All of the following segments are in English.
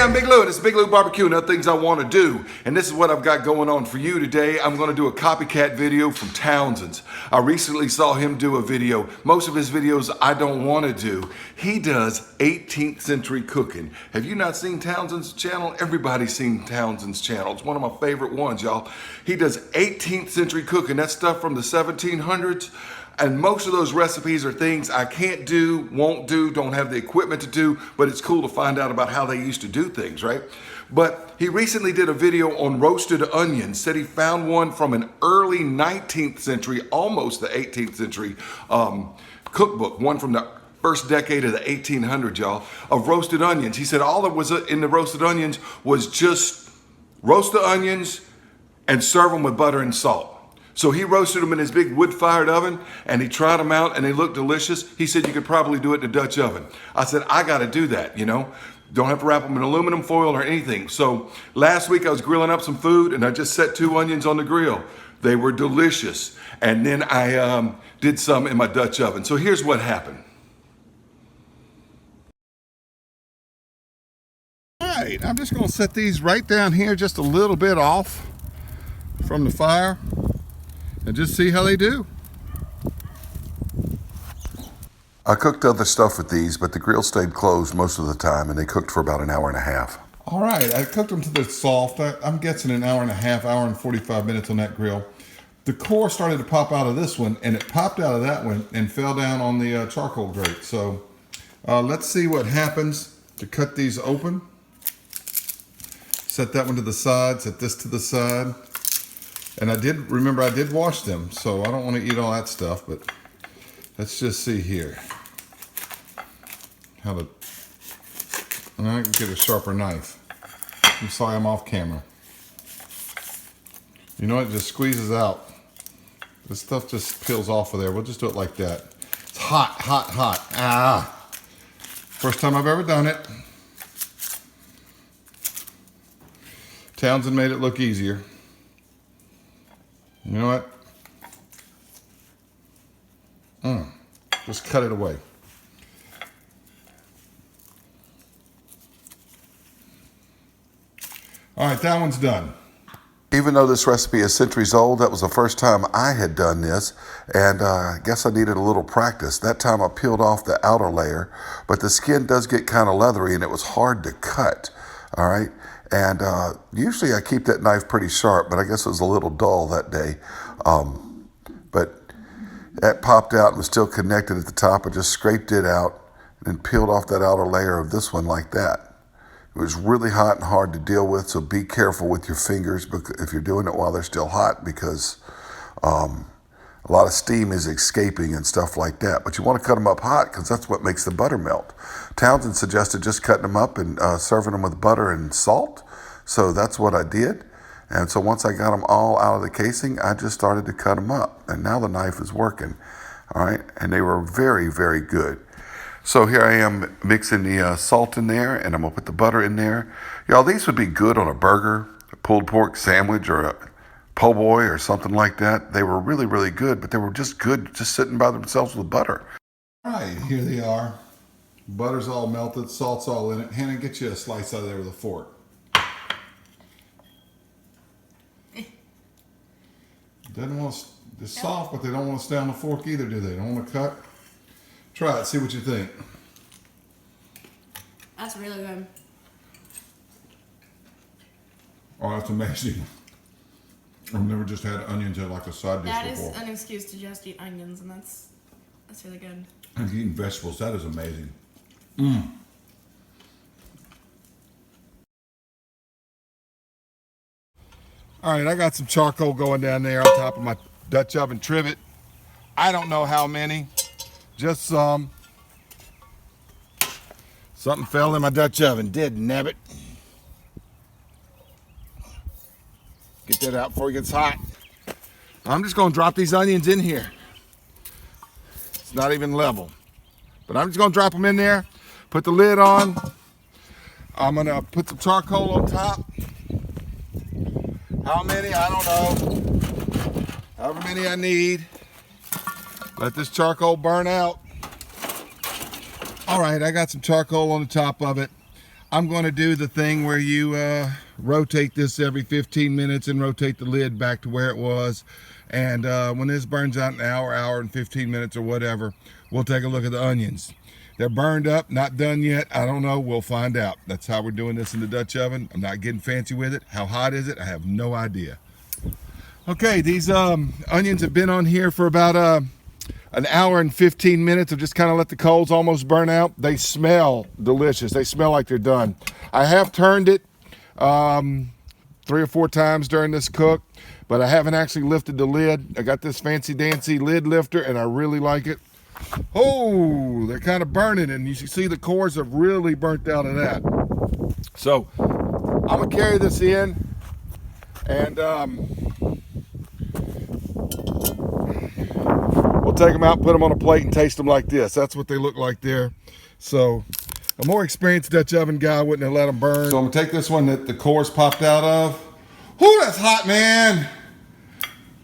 I'm Big Lou, and it's Big Lou Barbecue and other things I want to do. And this is what I've got going on for you today. I'm going to do a copycat video from Townsends. I recently saw him do a video. Most of his videos I don't want to do. He does 18th century cooking. Have you not seen Townsend's channel? Everybody's seen Townsend's channel. It's one of my favorite ones, y'all. He does 18th century cooking. That's stuff from the 1700s. And most of those recipes are things I can't do, won't do, don't have the equipment to do, but it's cool to find out about how they used to do things, right? But he recently did a video on roasted onions, said he found one from an early 19th century, almost the 18th century cookbook, one from the first decade of the 1800s, y'all, of roasted onions. He said all that was in the roasted onions was just roast the onions and serve them with butter and salt. So he roasted them in his big wood-fired oven, and he tried them out, and they looked delicious. He said you could probably do it in a Dutch oven. I said, I got to do that, you know. Don't have to wrap them in aluminum foil or anything. So last week I was grilling up some food, and I just set 2 onions on the grill. They were delicious. And then I did some in my Dutch oven. So here's what happened. All right, I'm just going to set these right down here just a little bit off from the fire. And just see how they do. I cooked other stuff with these, but the grill stayed closed most of the time, and they cooked for about an hour and a half. All right, I cooked them to the soft. I'm guessing an hour and a half, hour and 45 minutes on that grill. The core started to pop out of this one, and it popped out of that one and fell down on the charcoal grate. So let's see what happens to cut these open. Set that one to the side, set this to the side. And I did wash them, so I don't want to eat all that stuff, but let's just see here how to, and I can get a sharper knife. I'm sorry I'm off camera. You know, it just squeezes out. This stuff just peels off of there. We'll just do it like that. It's hot, hot, hot. Ah! First time I've ever done it. Townsend made it look easier. You know what? Just cut it away. All right, that one's done. Even though this recipe is centuries old, that was the first time I had done this, and I guess I needed a little practice. That time I peeled off the outer layer, but the skin does get kind of leathery, and it was hard to cut, all right? And usually I keep that knife pretty sharp, but I guess it was a little dull that day. But that popped out and was still connected at the top. I just scraped it out and peeled off that outer layer of this one like that. It was really hot and hard to deal with, so be careful with your fingers if you're doing it while they're still hot, because a lot of steam is escaping and stuff like that. But you want to cut them up hot because that's what makes the butter melt. Townsend suggested just cutting them up and serving them with butter and salt. So that's what I did. And so once I got them all out of the casing, I just started to cut them up. And now the knife is working. All right. And they were very, very good. So here I am mixing the salt in there, and I'm going to put the butter in there. Y'all, these would be good on a burger, a pulled pork sandwich, or a po' boy or something like that. They were really, really good, but they were just good just sitting by themselves with butter. All right, here they are. Butter's all melted, salt's all in it. Hannah, get you a slice out of there with a fork. Doesn't want to, they're soft, but they don't want to stay on the fork either, do they? Don't want to cut. Try it, see what you think. That's really good. Oh, that's amazing. I've never just had onions as like a side dish before. That is an excuse to just eat onions, and that's really good. And eating vegetables, that is amazing. All right, I got some charcoal going down there on top of my Dutch oven trivet. I don't know how many, just some. Something fell in my Dutch oven, did nabbit. Get that out before it gets hot. I'm just gonna drop these onions in here. It's not even level, but I'm just gonna drop them in there, put the lid on. I'm gonna put some charcoal on top. How many? I don't know. However many I need. Let this charcoal burn out. All right, I got some charcoal on the top of it. I'm going to do the thing where you rotate this every 15 minutes and rotate the lid back to where it was. And when this burns out an hour and 15 minutes or whatever, we'll take a look at the onions. They're burned up, not done yet. I don't know. We'll find out. That's how we're doing this in the Dutch oven. I'm not getting fancy with it. How hot is it? I have no idea. Okay, these onions have been on here for about an hour and 15 minutes. I've just kind of let the coals almost burn out. They smell delicious. They smell like they're done. I have turned it 3 or 4 times during this cook, but I haven't actually lifted the lid. I got this fancy dancy lid lifter and I really like it. Oh, they're kind of burning, and you can see the cores have really burnt out of that. So I'm gonna carry this in and we'll take them out, put them on a plate, and taste them like this. That's what they look like there. So a more experienced Dutch oven guy wouldn't have let them burn. So I'm gonna take this one that the cores popped out of. Whoo, that's hot, man.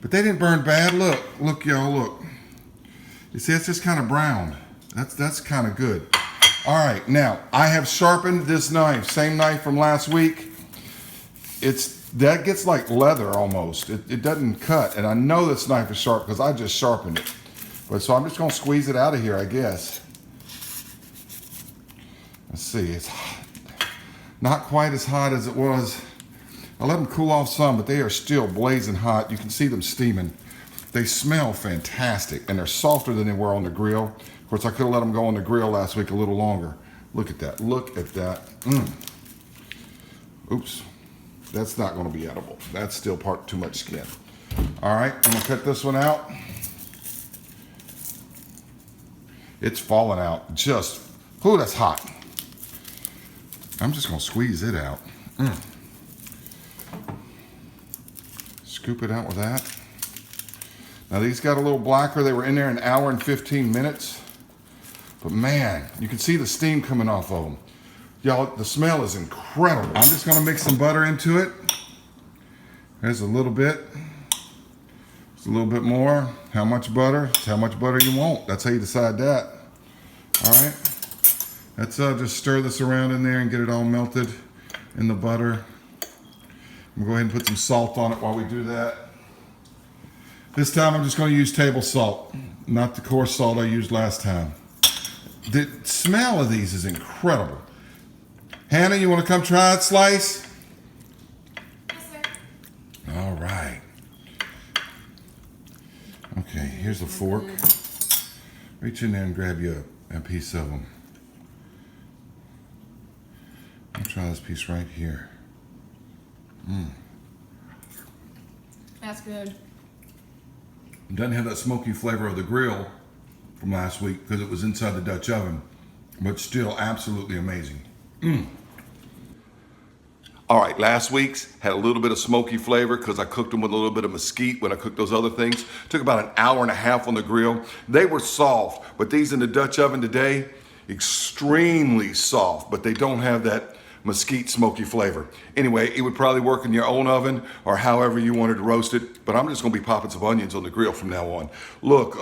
But they didn't burn bad. Look, y'all, look. You see, it's just kind of brown. That's kind of good. All right, now I have sharpened this knife, same knife from last week. That gets like leather almost. It doesn't cut, and I know this knife is sharp because I just sharpened it. But so I'm just gonna squeeze it out of here, I guess. Let's see, it's hot. Not quite as hot as it was. I let them cool off some, but they are still blazing hot. You can see them steaming. They smell fantastic, and they're softer than they were on the grill. Of course, I could have let them go on the grill last week a little longer. Look at that, look at that. Oops, that's not gonna be edible. That's still too much skin. All right, I'm gonna cut this one out. It's falling out, ooh, that's hot. I'm just gonna squeeze it out. Scoop it out with that. Now these got a little blacker. They were in there an hour and 15 minutes. But man, you can see the steam coming off of them. Y'all, the smell is incredible. I'm just gonna mix some butter into it. There's a little bit. Just a little bit more. How much butter? It's how much butter you want. That's how you decide that. All right. Let's just stir this around in there and get it all melted in the butter. I'm gonna go ahead and put some salt on it while we do that. This time I'm just gonna use table salt, not the coarse salt I used last time. The smell of these is incredible. Hannah, you wanna come try it, Slice? Yes, sir. All right. Okay, here's a fork. Reach in there and grab you a piece of them. I'll try this piece right here. That's good. It doesn't have that smoky flavor of the grill from last week because it was inside the Dutch oven, but still absolutely amazing. All right, last week's had a little bit of smoky flavor because I cooked them with a little bit of mesquite when I cooked those other things. Took about an hour and a half on the grill. They were soft, but these in the Dutch oven today, extremely soft, but they don't have that mesquite smoky flavor. Anyway, it would probably work in your own oven or however you wanted to roast it, but I'm just gonna be popping some onions on the grill from now on. Look,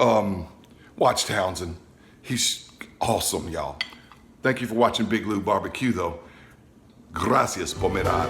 watch Townsend. He's awesome, y'all. Thank you for watching Big Lou Barbecue, though. Gracias por mirar.